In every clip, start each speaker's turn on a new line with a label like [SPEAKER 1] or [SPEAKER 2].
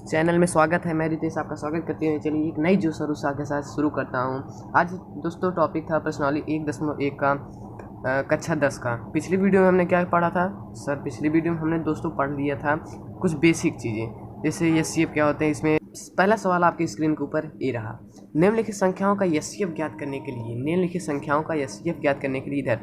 [SPEAKER 1] Channel में स्वागत है। मैं रितेश आपका स्वागत करती हूँ। चलिए एक नई जो सरुसा के साथ शुरू करता हूँ। आज दोस्तों टॉपिक था प्रश्नावली 1.1 का कक्षा 10 का। पिछली वीडियो में हमने क्या पढ़ा था सर? पिछली वीडियो में हमने दोस्तों पढ़ लिया था कुछ बेसिक चीज़ें, जैसे एचसीएफ क्या होते हैं। इसमें पहला सवाल आपकी स्क्रीन के ऊपर ये रहा, निम्नलिखित संख्याओं का एचसीएफ ज्ञात करने के लिए। निम्नलिखित संख्याओं का एचसीएफ ज्ञात करने के लिए इधर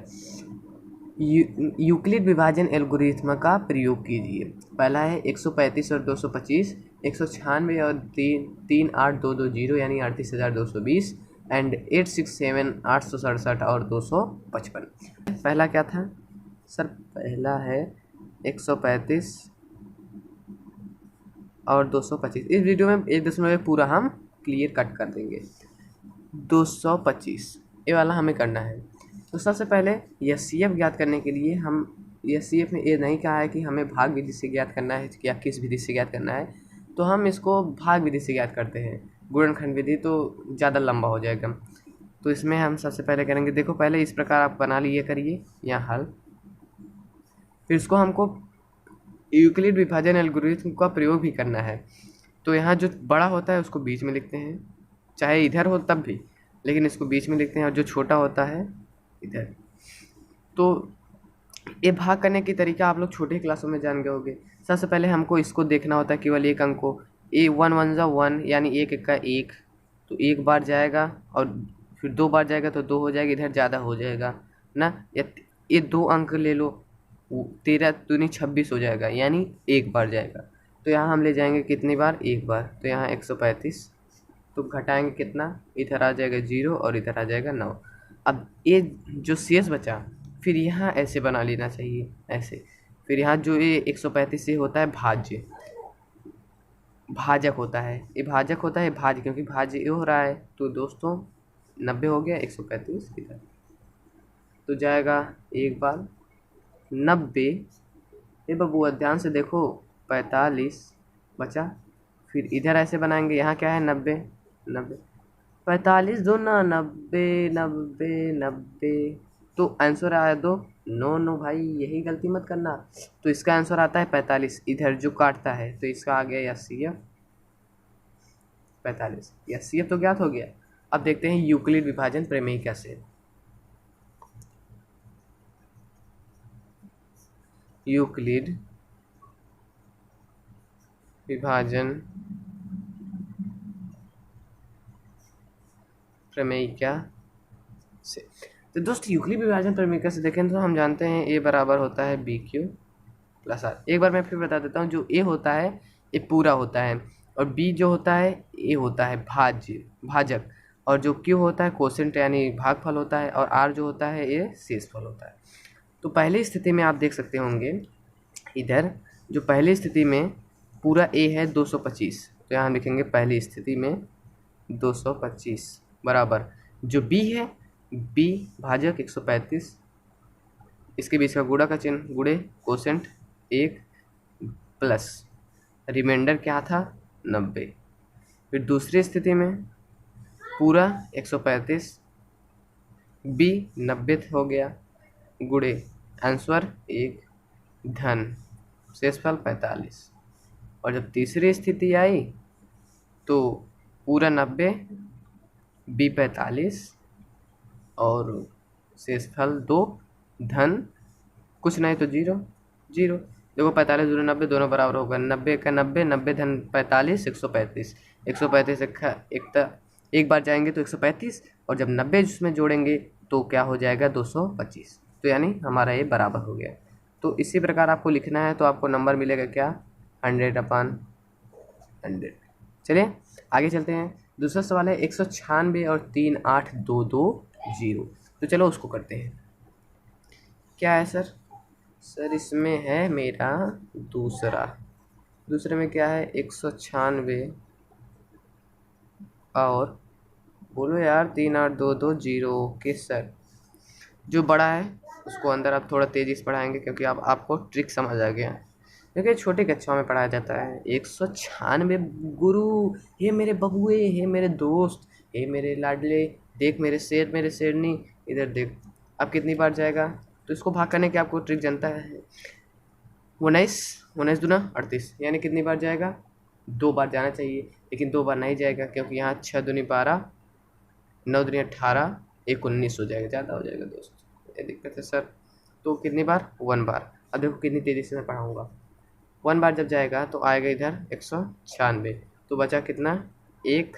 [SPEAKER 1] यूक्लिड विभाजन एल्गोरिथ्म का प्रयोग कीजिए। पहला है 135 और 225, 196 और 38220 यानी 38,220 एंड 867 867 और 255। पहला क्या था सर? पहला है 135 और 225। इस वीडियो में 1.1 पूरा हम क्लियर कट कर देंगे। 225 ये वाला हमें करना है। तो सबसे पहले एचसीएफ ज्ञात करने के लिए हम एचसीएफ में ये नहीं कहा है कि हमें भाग विधि से ज्ञात करना है या किस विधि से ज्ञात करना है, तो हम इसको भाग विधि से ज्ञात करते हैं। गुणनखंड विधि तो ज़्यादा लंबा हो जाएगा, तो इसमें हम सबसे पहले करेंगे। देखो पहले इस प्रकार आप बना लिए करिए यहाँ हल, फिर इसको हमको यूक्लिड विभाजन एल्गोरिथ्म का प्रयोग भी करना है। तो यहाँ जो बड़ा होता है उसको बीच में लिखते हैं, चाहे इधर हो तब भी, लेकिन इसको बीच में लिखते हैं, और जो छोटा होता है इधर। तो ये भाग करने की तरीका आप लोग छोटे क्लासों में जान गए होंगे। सबसे पहले हमको इसको देखना होता है केवल एक अंक को। ए 1 1 जा 1 यानी एक एक का एक, तो एक बार जाएगा और फिर दो बार जाएगा तो दो हो जाएगा, इधर ज़्यादा हो जाएगा ना। ये दो अंक ले लो, 13 दूनी 26 हो जाएगा, यानी एक बार जाएगा। तो यहाँ हम ले जाएंगे कितनी बार? एक बार। तो यहाँ 135, तो घटाएंगे कितना? इधर आ जाएगा 0 और इधर आ जाएगा 9। अब ये जो शेष बचा, फिर यहाँ ऐसे बना लेना चाहिए, ऐसे। फिर यहाँ जो ये 135 से होता है भाज्य, भाजक होता है, ये भाजक होता है भाज्य, क्योंकि भाज्य ये हो रहा है। तो दोस्तों 90 हो गया, 135 इधर तो जाएगा एक बार 90। ये बबुआ ध्यान से देखो, 45 बचा। फिर इधर ऐसे बनाएंगे, यहाँ क्या है? 90 90, 45 दो ना 90 90 90, तो आंसर आया 2। नो नो भाई, यही गलती मत करना। तो इसका आंसर आता है 45, इधर जो काटता है, तो इसका आ गया एचसीएफ 45। एचसीएफ तो ज्ञात हो गया। अब देखते हैं यूक्लिड विभाजन प्रमेय कैसे। यूक्लिड विभाजन प्रमेय क्या से। तो दोस्त यूक्लिड विभाजन प्रमेय से देखें तो हम जानते हैं ए बराबर होता है बी क्यू प्लस आर। एक बार मैं फिर बता देता हूँ, जो ए होता है ये पूरा होता है, और बी जो होता है ये होता है भाज्य, भाजक, और जो क्यू होता है कोसेंट यानी भागफल होता है, और आर जो होता है ये शेषफल होता है। तो पहली स्थिति में आप देख सकते होंगे इधर, जो पहली स्थिति में पूरा ए है 225, तो यहाँ लिखेंगे पहली स्थिति में 225 बराबर जो बी है, बी भाजक 135, इसके बीच का गुणा का चिन्ह, गुणे कोसेंट 1 प्लस रिमाइंडर क्या था? 90। फिर दूसरी स्थिति में पूरा 135, बी 90 हो गया, गुणे आंसर 1 धन शेषफल 45। और जब तीसरी स्थिति आई तो पूरा 90, बी 45 और शेषफल 2 धन कुछ नहीं तो 0 0। देखो 45 दूनी 90 दोनों बराबर होगा, 90 का 90, 90 धन 45 135, 135 एक बार जाएंगे तो 135, और जब 90 उसमें जोड़ेंगे तो क्या हो जाएगा? 225। तो यानी हमारा ये बराबर हो गया। तो इसी प्रकार आपको लिखना है, तो आपको नंबर मिलेगा क्या? 100/100। चलिए आगे चलते हैं। दूसरा सवाल है 196 और 38220। तो चलो उसको करते हैं। क्या है सर? सर इसमें है मेरा दूसरे में क्या है? 196 और बोलो यार 38220। ओके सर, जो बड़ा है उसको अंदर आप थोड़ा तेज़ी से पढ़ाएंगे, क्योंकि अब आपको ट्रिक समझ आ गया। देखिए छोटे कक्षाओं में पढ़ाया जाता है। 196 गुरु, हे मेरे बबुए, हे मेरे दोस्त, हे मेरे लाडले, देख मेरे शेर मेरे शेरनी, इधर देख। अब कितनी बार जाएगा? तो इसको भाग करने की आपको ट्रिक जानता है। 19 19 दूना 38, यानी कितनी बार जाएगा? 2 बार जाना चाहिए, लेकिन 2 बार नहीं जाएगा क्योंकि यहाँ 6 दूनी 12, 9 दूनी 18, 1 19 हो जाएगा, ज़्यादा हो जाएगा दोस्त, ये दिक्कत है सर। तो कितनी बार? 1 बार। अब देखो कितनी तेज़ी से मैं पढ़ाऊँगा। 1 बार जब जाएगा तो आएगा इधर 196, तो बचा कितना? 1,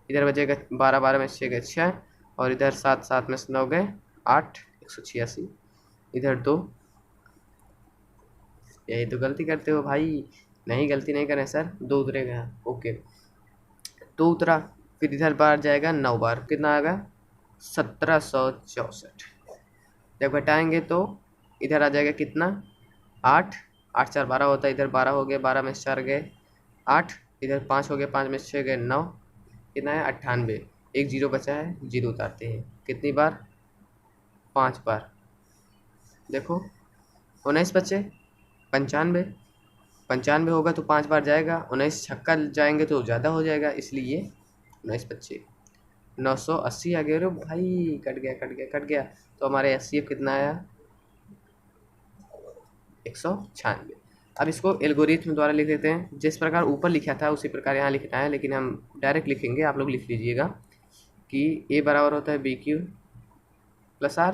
[SPEAKER 1] इधर बचेगा 12, 12 में 6 गए 6, और इधर 7, 7 में 9 गए 8, 186, इधर 2। यही तो गलती करते हो भाई, नहीं गलती नहीं करें सर, 2 उतरेगा, ओके 2 उतरा। फिर इधर बार जाएगा 9 बार, कितना आएगा? 1764। जब घटाएंगे तो इधर आ जाएगा कितना? 8, 8 4 12 होता है, इधर 12 हो गए, 12 में 4 गए 8, इधर 5 हो गए, 5 में 6 गए 9, कितना है? 98। एक जीरो बचा है, जीरो उतारते हैं। कितनी बार? 5 बार। देखो 19 बचे, 95, 95 होगा तो 5 बार जाएगा, 19 छक्का जाएंगे तो ज़्यादा हो जाएगा, इसलिए 19 बच्चे 980 आ गया। अरे भाई कट गया कट गया कट गया, तो हमारे HCF कितना आया? 196। अब इसको एल्गोरिथम द्वारा लिख देते हैं, जिस प्रकार ऊपर लिखा था उसी प्रकार यहाँ लिखना है, लेकिन हम डायरेक्ट लिखेंगे, आप लोग लिख लीजिएगा कि A बराबर होता है BQ प्लस R।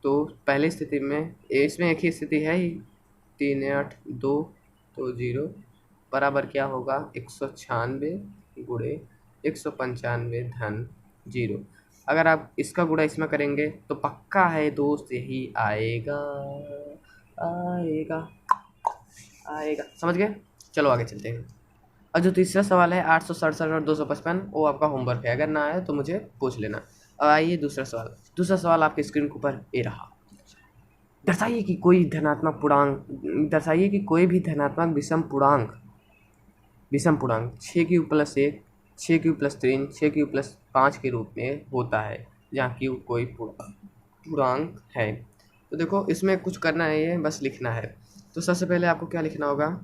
[SPEAKER 1] तो पहली स्थिति में इसमें एक ही स्थिति है ही, 3 8 2 तो 0 बराबर क्या होगा? 196 गुणे 195 धन 0। अगर आप इसका गुणा इसमें करेंगे तो पक्का है दोस्त यही आएगा, आएगा आएगा, समझ गए? चलो आगे चलते हैं। और जो तीसरा सवाल है 867 और 255, वो आपका होमवर्क है, अगर ना आए तो मुझे पूछ लेना। अब आइए दूसरा सवाल। दूसरा सवाल आपके स्क्रीन के ऊपर ये रहा। दर्शाइए कि कोई धनात्मक पूर्णांक, दर्शाइए कि कोई भी धनात्मक विषम पूर्णांक 6 प्लस 1, 6 प्लस 3, 6 प्लस 5 के रूप में होता है, जहाँ क्यू कोई पूर्णांक है। तो देखो इसमें कुछ करना है, ये बस लिखना है। तो सबसे पहले आपको क्या लिखना होगा?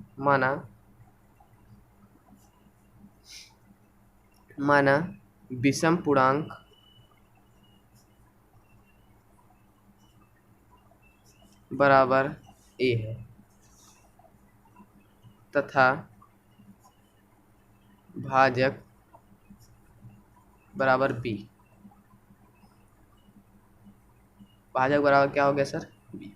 [SPEAKER 1] माना विषम पूर्णांक बराबर A है तथा भाजक बराबर B। भाजक बराबर क्या हो गया सर? B।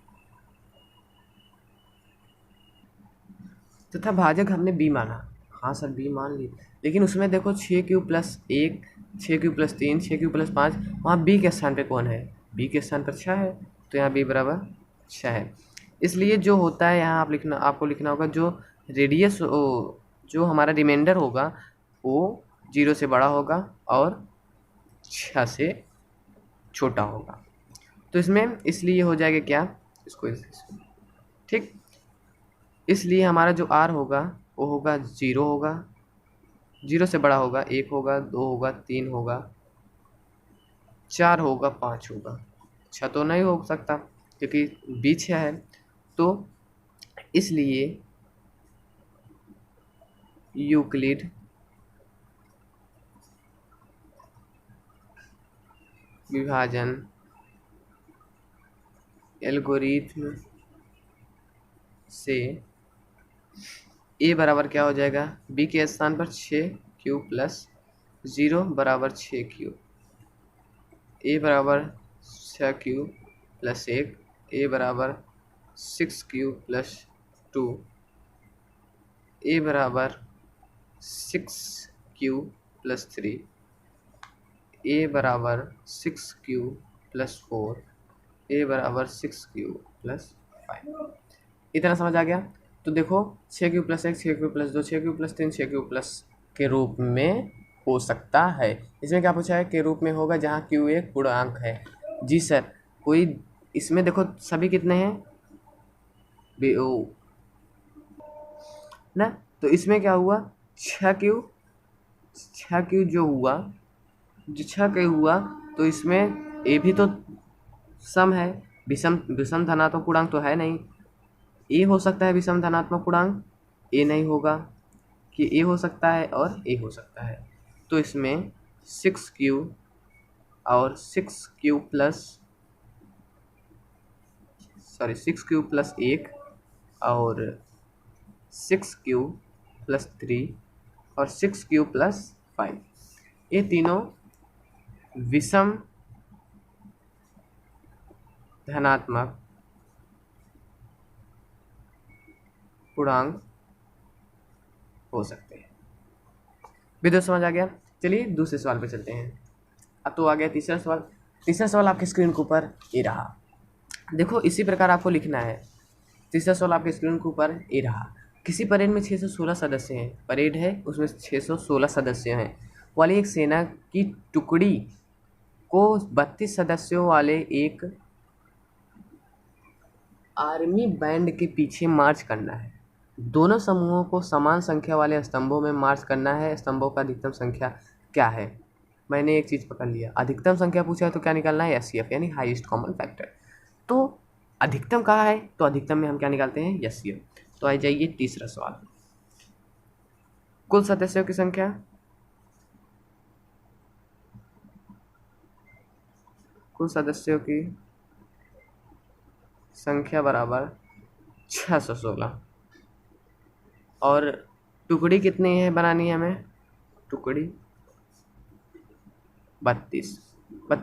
[SPEAKER 1] तथा भाजक हमने B माना, हाँ सर B मान ली, लेकिन उसमें देखो 6 प्लस 1, 6 प्लस 3, 6 प्लस 5, वहाँ B के स्थान पे कौन है? B के स्थान पर 6 है, तो यहाँ B बराबर 6 है। इसलिए जो होता है यहाँ आपको लिखना होगा, जो रेडियस जो हमारा रिमाइंडर होगा वो 0 से बड़ा होगा और 6 से छोटा होगा। तो इसमें इसलिए हो जाएगा क्या? इसको ठीक, इसलिए हमारा जो R होगा वो होगा 0 होगा, 0 से बड़ा होगा, 1 होगा, 2 होगा, 3 होगा, 4 होगा, 5 होगा। 6 तो नहीं हो सकता क्योंकि B 6 है, तो इसलिए यूक्लिड विभाजन एल्गोरिथ्म से A बराबर क्या हो जाएगा? B के स्थान पर 6Q प्लस 0 बराबर 6Q, A बराबर 6Q प्लस 1, A बराबर 6Q प्लस 2, A बराबर 6Q प्लस 3, A बराबर 6Q प्लस 4, A बराबर 6Q प्लस 5। इतना समझ आ गया? तो देखो 6Q plus 1, 6Q plus 2, 6Q plus 3, 6Q plus के रूप में हो सकता है। इसमें क्या पूछा है? के रूप में होगा जहाँ Q एक पूर्णांक है। जी सर, कोई इसमें देखो सभी कितने हैं ना, तो इसमें क्या हुआ? 6Q जो हुआ, जो 6Q हुआ, तो इसमें ए भी तो सम है, विषम धनात्मक पूर्णांक तो है नहीं। ए हो सकता है विषम धनात्मक पूर्णांक, ए नहीं होगा कि ए हो सकता है और ए हो सकता है। तो इसमें 6Q और 6Q प्लस 1 और 6Q प्लस 3 और 6 प्लस 5, ये तीनों विषम धनात्मक पूर्णांक हो सकते हैं। विद्युत समझ आ गया। चलिए दूसरे सवाल पे चलते हैं। अब तो आ गया तीसरा सवाल। तीसरा सवाल आपके स्क्रीन के ऊपर ये रहा। देखो इसी प्रकार आपको लिखना है। तीसरा सवाल आपके स्क्रीन के ऊपर ये रहा। किसी परेड में 616 सदस्य हैं। परेड है उसमें 616 सदस्य हैं वाली एक सेना की टुकड़ी को 32 सदस्यों वाले एक आर्मी बैंड के पीछे मार्च करना है। दोनों समूहों को समान संख्या वाले स्तंभों में मार्च करना है। स्तंभों का अधिकतम संख्या क्या है? मैंने एक चीज़ पकड़ लिया, अधिकतम संख्या पूछा है तो क्या निकालना है? एचसीएफ यानी हाईएस्ट कॉमन फैक्टर। तो अधिकतम कहाँ है तो अधिकतम में हम क्या निकालते हैं? एचसीएफ। तो आ जाइए तीसरा सवाल। कुल सदस्यों की संख्या, कुल सदस्यों की संख्या बराबर 616 और टुकड़ी कितनी है बनानी है हमें? टुकड़ी 32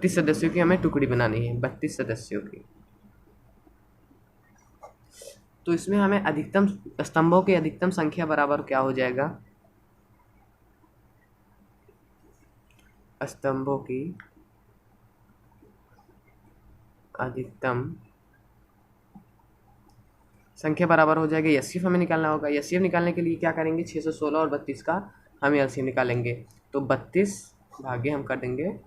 [SPEAKER 1] सदस्यों की हमें टुकड़ी बनानी है, 32 सदस्यों की। तो इसमें हमें अधिकतम स्तंभों की अधिकतम संख्या बराबर क्या हो जाएगा? स्तंभों की अधिकतम संख्या बराबर हो जाएगी, एचसीएफ हमें निकालना होगा। एचसीएफ निकालने के लिए क्या करेंगे? 616 और 32 का हम एलसीएम निकालेंगे। तो 32 भागे हम कर देंगे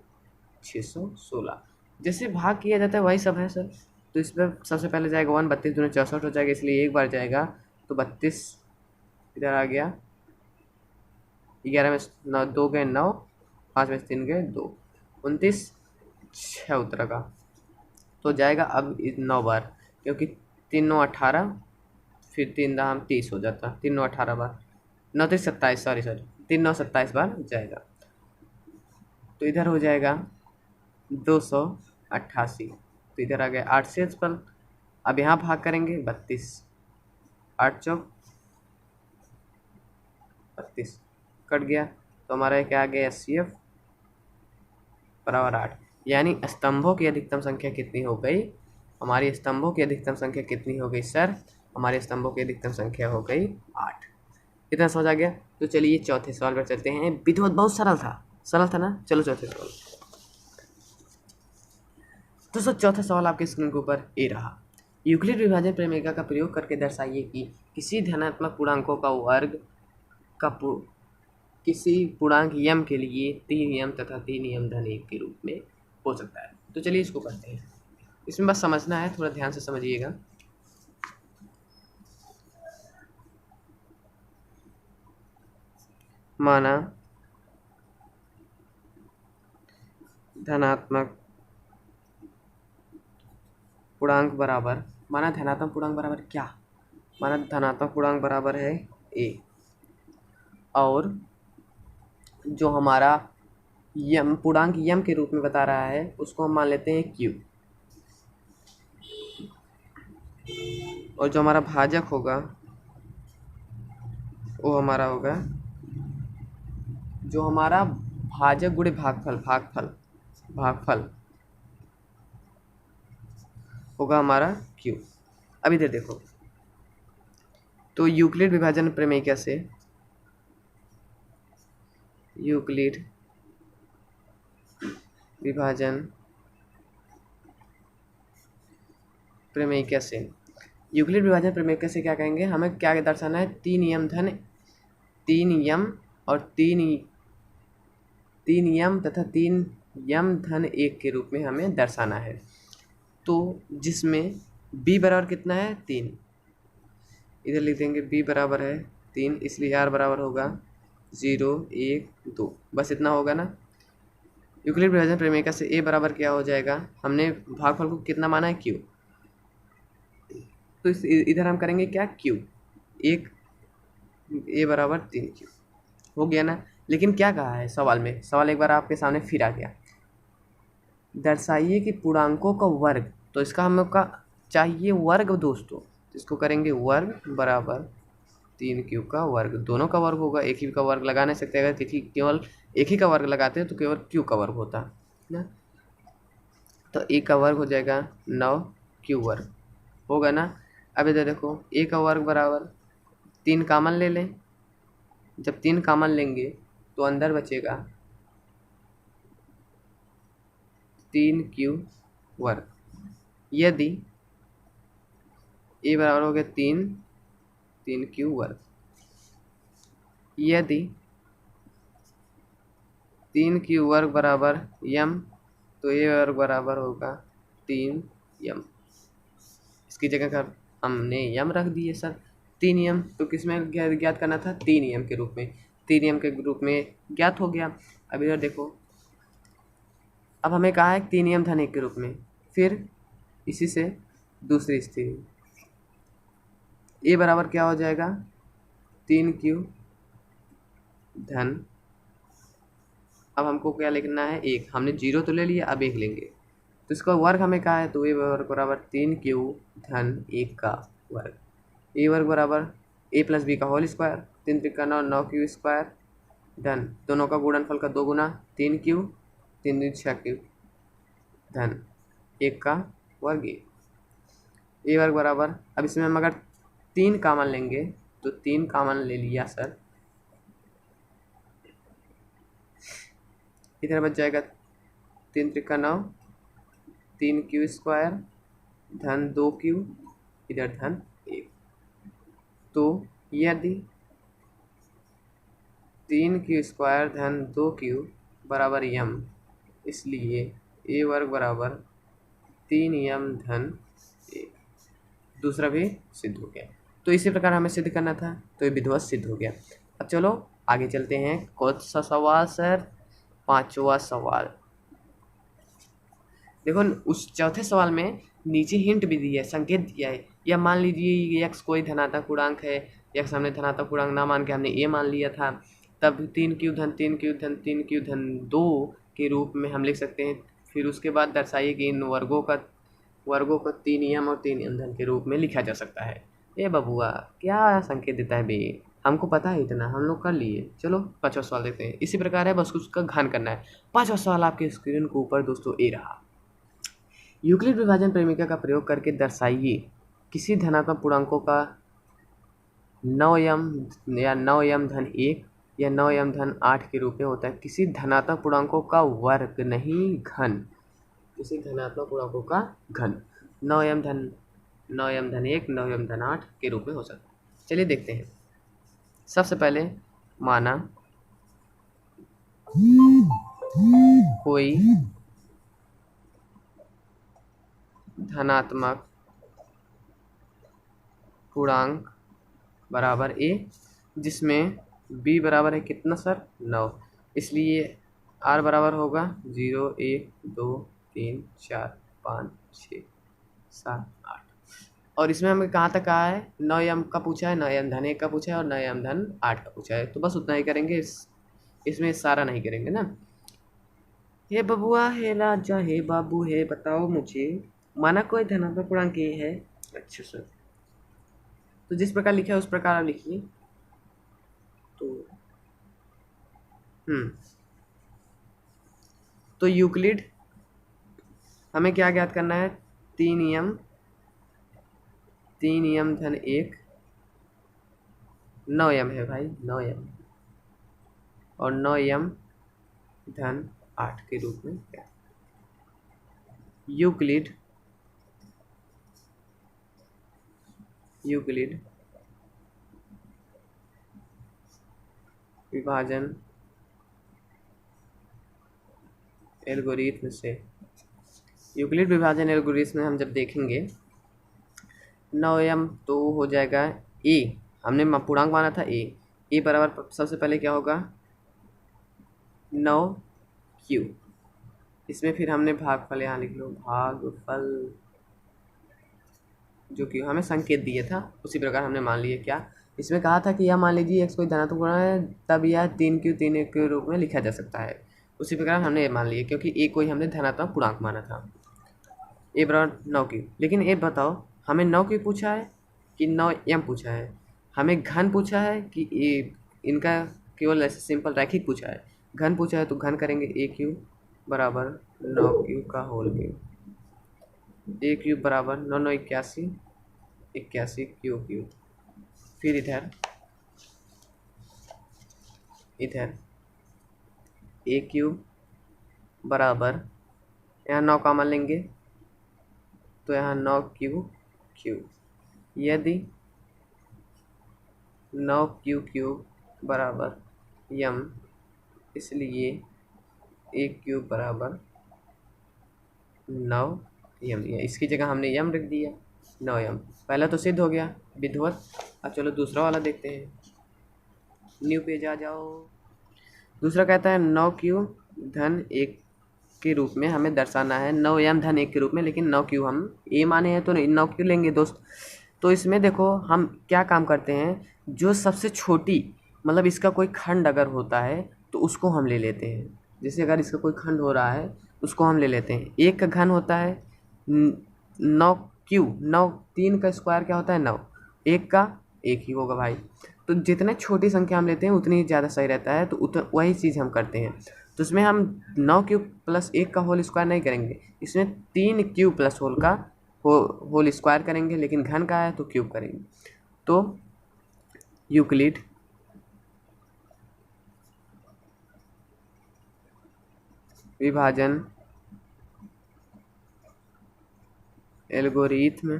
[SPEAKER 1] 616। जैसे भाग किया जाता है वही सब है सर। तो इस पर सबसे पहले जाएगा 1, 32 दूनी 64 हो जाएगा, इसलिए एक बार जाएगा। तो 32 इधर आ गया, 11 में 9 2 गए 9, 5 में 3 गए 2, 29 6 उतरेगा। तो जाएगा अब 9 बार, क्योंकि 3 9 18, फिर 3 दाम 30 हो जाता, 3 9 18 बार, 9 3 27, सॉरी 3 9 27 बार जाएगा। तो इधर हो जाएगा 288। तो इधर आ गया 8 से पर। अब यहाँ भाग करेंगे 32, 8 चौक 32 कट गया। तो हमारा क्या आ गया? एचसीएफ बराबर 8। यानी स्तंभों की अधिकतम संख्या कितनी हो गई? हमारी स्तंभों की अधिकतम संख्या कितनी हो गई सर? हमारे स्तंभों की अधिकतम संख्या हो गई 8। इतना समझ आ गया। तो चलिए चौथे सवाल पर चलते हैं। विधुवत बहुत सरल था ना। चलो चौथे सवाल। तो सर चौथा सवाल आपके स्क्रीन के ऊपर ये रहा। यूक्लिड विभाजन प्रमेय का प्रयोग करके दर्शाइए कि किसी धनात्मक पूर्णांकों का वर्ग का किसी पूर्णांक यम के लिए 3 यम तथा 3 यम धन 1 के रूप में हो सकता है। तो चलिए इसको करते हैं। इसमें बस समझना है, थोड़ा ध्यान से समझिएगा। माना धनात्मक पूर्णांक बराबर, माना धनात्मक पूर्णांक बराबर क्या? माना धनात्मक पूर्णांक बराबर है a, और जो हमारा यम पूर्णांक यम के रूप में बता रहा है उसको हम मान लेते हैं q, और जो हमारा भाजक होगा वो हमारा होगा, जो हमारा भाजक गुणे भागफल होगा हमारा q। अब इधर देखो, तो यूक्लिड विभाजन प्रमेय से, यूक्लिड विभाजन प्रमेय से, यूक्लिड विभाजन प्रमेय से क्या कहेंगे? हमें क्या दर्शाना है? 3 यम धन 3 यम और 3 यम तथा 3 यम धन 1 के रूप में हमें दर्शाना है। तो जिसमें b बराबर कितना है? 3। इधर लिख देंगे b बराबर है 3, इसलिए r बराबर होगा 0 1 2, बस इतना होगा ना। यूक्लिड विभाजन प्रमेय से a बराबर क्या हो जाएगा? हमने भागफल को कितना माना है? q। तो इधर हम करेंगे क्या? q 1, a बराबर 3q हो गया ना। लेकिन क्या कहा है सवाल में? सवाल एक बार आपके सामने फिर आ गया, दर्शाइए कि पूर्णांकों का वर्ग। तो इसका हम लोग का चाहिए वर्ग दोस्तों, तो इसको करेंगे वर्ग बराबर 3 क्यू का वर्ग, दोनों का वर्ग होगा, एक ही का वर्ग लगा नहीं सकते। अगर किसी केवल एक ही का वर्ग लगाते हैं तो केवल क्यू का वर्ग होता है ना। तो ए का वर्ग हो जाएगा 9 क्यू वर्ग, होगा ना। अब इधर देखो ए का वर्ग बराबर 3 कॉमन ले लें। जब 3 कॉमन लेंगे तो अंदर बचेगा 3 क्यू वर्ग। यदि ए बराबर हो गया 3 क्यू वर्ग, यदि 3 क्यू वर्ग बराबर यम, तो ए वर्ग बराबर होगा 3 यम। इसकी जगह का हमने यम रख दिए सर। 3 यम तो किस में ज्ञात करना था? 3 यम के रूप में। 3 यम के रूप में ज्ञात हो गया। अब इधर देखो, अब हमें कहा है 3 यम धन 1 के रूप में। फिर इसी से दूसरी स्थिति, ए बराबर क्या हो जाएगा? 3 क्यू धन, अब हमको क्या लिखना है? 1। हमने 0 तो ले लिया, अब 1 लेंगे तो इसका वर्ग हमें कहा है, तो ए वर्ग बराबर 3 क्यू धन 1 का वर्ग। ए वर्ग बराबर ए प्लस बी का होल स्क्वायर, 3 त्रिका 9, 9 क्यू स्क्वायर धन दोनों का गुणनफल का 2 गुना 3 क्यू, 3 दूनी 6 क्यू धन 1 का वर्ग। ए वर्ग बराबर, अब इसमें हम अगर 3 कॉमन लेंगे तो 3 कॉमन ले लिया सर, इधर बच जाएगा 3 त्रिका 9, 3 क्यू स्क्वायर धन 2 क्यू, इधर धन 1। तो यदि 3 क्यू स्क्वायर धन 2 क्यू बराबर यम, इसलिए ए वर्ग बराबर 3 यम धन 1। दूसरा भी सिद्ध हो गया। तो इसी प्रकार हमें सिद्ध करना था, तो ये विधिवत सिद्ध हो गया। अब चलो आगे चलते हैं। कौन सा सवाल सर? 5वां सवाल। देखो उस चौथे सवाल में नीचे हिंट भी दिया है, संकेत दिया है। या मान लीजिए x कोई धनात्मक पूर्णांक है, x हमने धनात्मक पूर्णांक ना मान के हमने a मान लिया था, तब 3 क्यू धन 3 क्यू धन 3 क्यू धन 2 के रूप में हम लिख सकते हैं। फिर उसके बाद दर्शाइए कि इन वर्गों को 3 यम और 3 यम धन के रूप में लिखा जा सकता है। ए बबुआ क्या संकेत देता है बे, हमको पता है इतना, हम लोग कर लिए। चलो 5वां सवाल देखते हैं। इसी प्रकार है, बस उसका घन करना है। 5वां सवाल आपके स्क्रीन के ऊपर दोस्तों ए रहा। यूक्लिड विभाजन प्रेमिका का प्रयोग करके दर्शाइए किसी धनात्मक पूर्णांकों का 9 यम या 9 यम धन 1 या 9 यम धन 8 के रूप में होता है। किसी धनात्मक पूर्णांकों का वर्ग नहीं घन, किसी धनात्मक पूर्णांकों का घन 9 यम धन 1, 9 यम धन 8 के रूप में हो सकता है। चलिए देखते हैं। सबसे पहले माना कोई धनात्मक पूर्णांक बराबर a, जिसमें b बराबर है कितना सर? 9। इसलिए r बराबर होगा 0, 1, 2, 3, 4, 5, 6, 7, 8। और इसमें हमें कहाँ तक कहा है? 9 यम का पूछा है, 9 यम धन 1 का पूछा है और 9 यम धन 8 का पूछा है। तो बस उतना ही करेंगे, इसमें सारा नहीं करेंगे ना। हे बबुआ, हे राजा, हे बाबू, हे बताओ मुझे, माना कोई धनात्मक पूर्णांक a है। अच्छा सर, तो जिस प्रकार लिखा है उस प्रकार आप लिखिए। तो यूक्लिड हमें क्या ज्ञात करना है? 3 यम धन 1, 9 यम है भाई, 9 यम और 9 यम धन 8 के रूप में क्या यूक्लिड विभाजन एल्गोरिथम से, यूक्लिड विभाजन एल्गोरिथम में हम जब देखेंगे 9 यम तो हो जाएगा a, हमने पूर्णांक माना था a बराबर सबसे पहले क्या होगा? 9 क्यू। इसमें फिर हमने भागफल, यहाँ लिख लो भागफल, जो कि हमें संकेत दिया था उसी प्रकार हमने मान लिया। क्या इसमें कहा था कि यह मान लीजिए x कोई धनात्मक पूर्णांक है, तब यह 3 क्यू के रूप में लिखा जा सकता है। उसी प्रकार हमने ये मान लिया, क्योंकि a कोई हमने धनात्मक पूर्णांक माना था। a बराबर 9 क्यू। लेकिन ये बताओ, हमें 9 क्यू पूछा है कि 9 यम पूछा है? हमें घन पूछा है कि इनका केवल ऐसे सिंपल रैखिक पूछा है। घन पूछा है तो घन करेंगे ए क्यूब बराबर 9 क्यूब का होल क्यूब। ए क्यूब बराबर 9 9 81, 81 क्यूब क्यूब। फिर इधर ए क्यूब बराबर, यहाँ 9 कॉमन लेंगे तो यहाँ 9 क्यूब क्यूब। यदि 9 क्यूब क्यूब बराबर यम, इसलिए ए क्यूब बराबर 9 यम। इसकी जगह हमने यम रख दिया, 9 यम। पहला तो सिद्ध हो गया विधिवत। अब चलो दूसरा वाला देखते हैं। न्यू पेज आ जाओ। दूसरा कहता है 9 क्यूब धन 1 के रूप में हमें दर्शाना है, 9 यम धन 1 के रूप में, लेकिन 9 क्यूब हम ए माने हैं तो 9 क्यूब लेंगे दोस्त। तो इसमें देखो हम क्या काम करते हैं, जो सबसे छोटी मतलब इसका कोई खंड अगर होता है तो उसको हम ले लेते हैं। जैसे अगर इसका कोई खंड हो रहा है उसको हम ले लेते हैं। एक का घन होता है 9 क्यूब, 9 3 का स्क्वायर क्या होता है 9, एक का एक ही होगा भाई। तो जितने छोटी संख्या हम लेते हैं उतनी ही ज़्यादा सही रहता है, तो वही चीज़ हम करते हैं। तो इसमें हम 9 क्यूब प्लस 1 का होल स्क्वायर नहीं करेंगे, इसमें 3 क्यूब प्लस होल का होल स्क्वायर करेंगे, लेकिन घन का है तो क्यूब करेंगे। तो यूक्लिड विभाजन एल्गोरिथम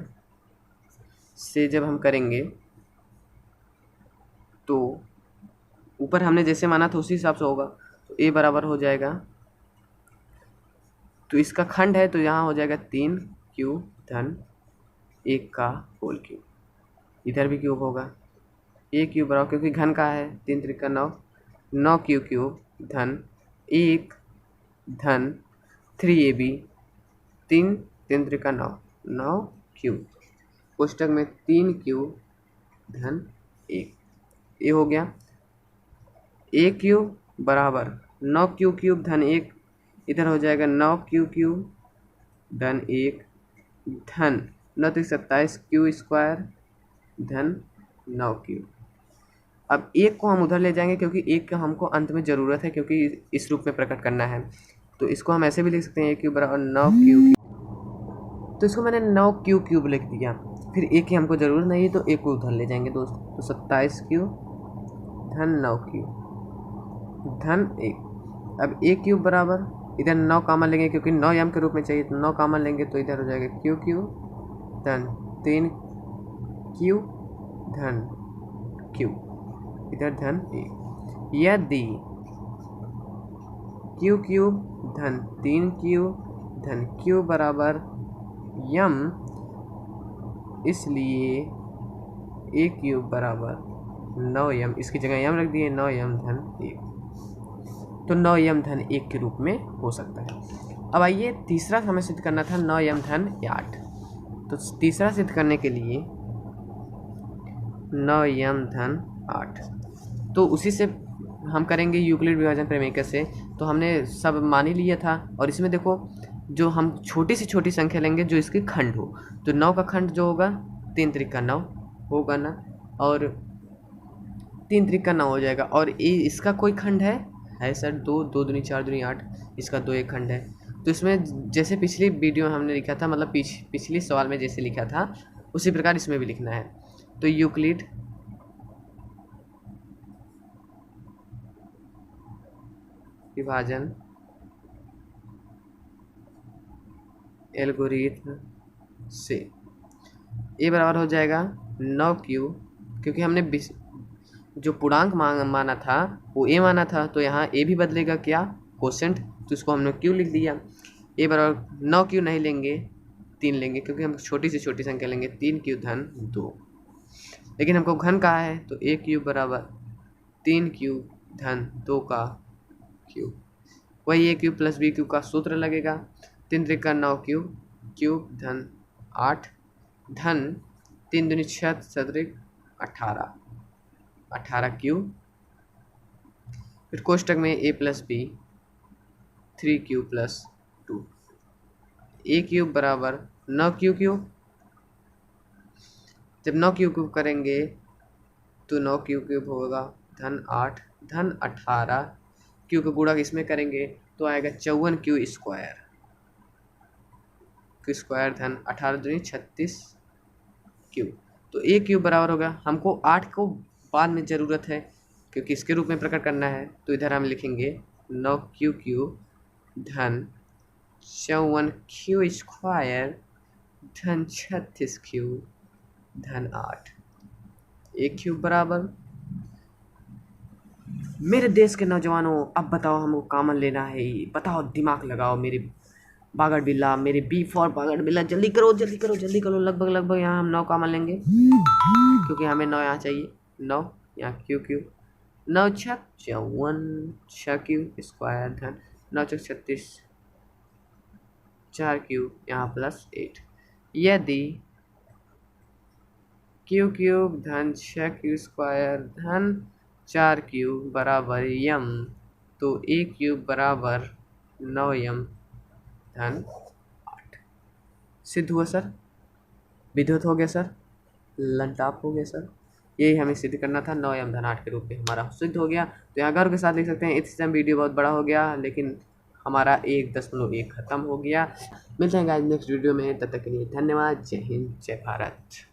[SPEAKER 1] से जब हम करेंगे तो ऊपर हमने जैसे माना था उसी हिसाब से होगा। तो ए बराबर हो जाएगा, तो इसका खंड है तो यहाँ हो जाएगा 3 क्यूब धन 1 का होल क्यूब। इधर भी क्यूब होगा, ए क्यूब बराबर, क्योंकि घन का है 3 त्रिका 9, 9 क्यूब क्यूब धन 1 धन 3ab, 3 3 त्रिका 9, 9 क्यूब कोष्टक में 3 क्यूब धन 1। ये हो गया। ए क्यूब बराबर 9 क्यूब क्यूब धन 1, इधर हो जाएगा 9 क्यूब क्यूब धन 1 धन 9 3 27 क्यू स्क्वायर धन 9 क्यूब। अब एक को हम उधर ले जाएंगे क्योंकि एक का हमको अंत में ज़रूरत है, क्योंकि इस रूप में प्रकट करना है। तो इसको हम ऐसे भी लिख सकते हैं ए क्यूब बराबर 9 क्यूब। तो इसको मैंने 9 क्यूब क्यूब लिख दिया। फिर एक की हमको ज़रूरत नहीं है तो एक को उधर ले जाएंगे दोस्त। तो 27 क्यूब धन 9 क्यूब धन 1। अब ए क्यूब बराबर, इधर 9 कॉमन लेंगे क्योंकि 9 यम के रूप में चाहिए, तो 9 कॉमन लेंगे तो इधर हो जाएगा क्यू क्यूब धन 3 क्यूब धन क्यूब, इधर धन 1। यदि क्यू क्यूब धन 3 क्यूब धन क्यू बराबर यम, इसलिए ए क्यूब बराबर 9 यम, इसकी जगह यम रख दिए, 9 यम धन 1। तो 9 यम धन 1 के रूप में हो सकता है। अब आइए तीसरा हमें सिद्ध करना था 9 यम धन 8। तो तीसरा सिद्ध करने के लिए 9 यम धन 8, तो उसी से हम करेंगे यूक्लिड विभाजन प्रेमिका से। तो हमने सब मान ही लिया था, और इसमें देखो जो हम छोटी से छोटी संख्या लेंगे जो इसके खंड हो, तो 9 का खंड जो होगा 3 त्रिका 9 होगा ना, और 3 त्रिका 9 हो जाएगा। और इसका कोई खंड है सर 2 2 दूनी 4 दूनी 8, इसका 2 एक खंड है। तो इसमें जैसे पिछली वीडियो में हमने लिखा था, मतलब पिछली सवाल में जैसे लिखा था उसी प्रकार इसमें भी लिखना है। तो यूक्लिड विभाजन एल्गोरिथम से ए बराबर हो जाएगा 9 क्यूब, क्योंकि हमने जो पूर्णांक माना था वो ए माना था, तो यहाँ ए भी बदलेगा क्या, कोसेंट, तो इसको हमने क्यू लिख दिया। ए बराबर 9 क्यू नहीं लेंगे 3 लेंगे, क्योंकि हम छोटी से छोटी संख्या लेंगे, 3 क्यू धन 2। लेकिन हमको घन कहा है तो ए क्यूब बराबर 3 क्यूब धन 2 का क्यूब, वही ए क्यूब प्लस बी क्यूब का सूत्र लगेगा। 3 त्रिका 9 क्यूब क्यूब धन 8 धन 3 दूनी 6 सदरिक 18, 18 क्यूब। फिर कोष्टक में ए प्लस बी 3 क्यूब प्लस 2, ए क्यूब बराबर 9 क्यूब क्यूब। जब 9 क्यूब क्यूब करेंगे तो 9 क्यू क्यूब होगा धन 8 धन 18, क्यू का गुणा किसमें करेंगे तो आएगा 54 क्यू स्क्वायर, क्यू स्क्वायर धन 18 दूनी 36 क्यू। तो एक क्यूब बराबर होगा, हमको 8 को बाद में ज़रूरत है क्योंकि इसके रूप में प्रकट करना है, तो इधर हम लिखेंगे 9 क्यू क्यूब धन 54 क्यू स्क्वायर धन 36 क्यू धन 8, एक क्यूब बराबर। मेरे देश के नौजवानों अब बताओ हमको कॉमन लेना है, बताओ दिमाग लगाओ मेरे बागड़ बिल्ला, मेरे बी फॉर बागड़ बिल्ला, जल्दी करो जल्दी करो जल्दी करो। लगभग लगभग यहाँ हम 9 कॉमन लेंगे क्योंकि हमें 9 यहाँ चाहिए, 9 यहाँ क्यू क्यू, 9 छक 54 6 क्यू स्क्वायर धन 9 छक 36 4 क्यू यहाँ प्लस 8। यदि क्यू क्यूब धन 6 क्यू स्क्वायर धन 4 क्यूब बराबर यम, तो ए क्यूब बराबर 9 यम धन 8। सिद्ध हुआ सर, विद्युत हो गया सर, लंटाप हो गया सर, यही हमें सिद्ध करना था। 9 यम धन 8 के रूप में हमारा सिद्ध हो गया। तो यहाँ गर्व के साथ लिख सकते हैं इस समय वीडियो बहुत बड़ा हो गया, लेकिन हमारा 1.1 खत्म हो गया। मिलते हैं गाइस नेक्स्ट वीडियो में, तब तक के लिए धन्यवाद। जय हिंद जय भारत।